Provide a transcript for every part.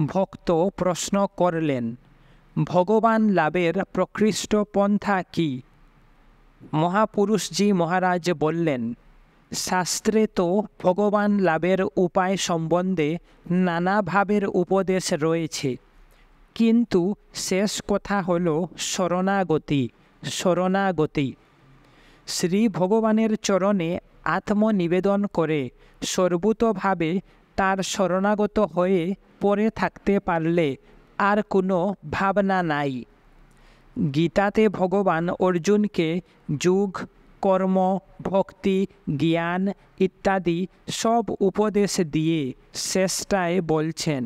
ভক্ত প্রশ্ন করলেন, ভগবান লাভের প্রকৃষ্ট পন্থা কি? মহাপুরুষজি মহারাজ বললেন, শাস্ত্রে তো ভগবান লাভের উপায় সম্বন্ধে নানা ভাবের উপদেশ রয়েছে, কিন্তু শেষ কথা হল শরণাগতি। শরণাগতি শ্রী ভগবানের চরণে আত্মনিবেদন করে সর্বতোভাবে তার শরণাগত হয়ে পড়ে থাকতে পারলে আর কোনো ভাবনা নাই। গীতাতে ভগবান অর্জুনকে যোগ, কর্ম, ভক্তি, জ্ঞান ইত্যাদি সব উপদেশ দিয়ে শেষটায় বলছেন,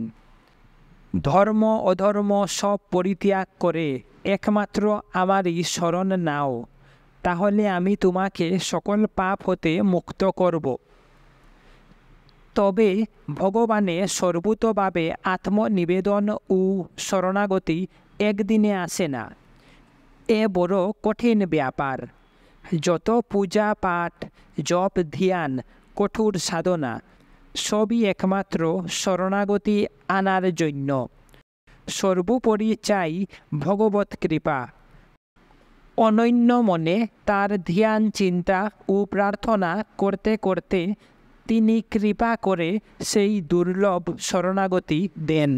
ধর্ম অধর্ম সব পরিত্যাগ করে একমাত্র আমারই শরণ নাও, তাহলে আমি তোমাকে সকল পাপ হতে মুক্ত করব। তবে ভগবানে সর্বতোভাবে আত্মনিবেদন ও শরণাগতি একদিনে আসে না। এ বড় কঠিন ব্যাপার। যত পূজা পাঠ, জপ, ধ্যান, কঠোর সাধনা সবই একমাত্র শরণাগতি আনার জন্য। সর্বোপরি চাই ভগবৎ কৃপা। অনন্য মনে তার ধ্যান, চিন্তা ও প্রার্থনা করতে করতে তিনি কৃপা করে সেই দুর্লভ শরণাগতি দেন।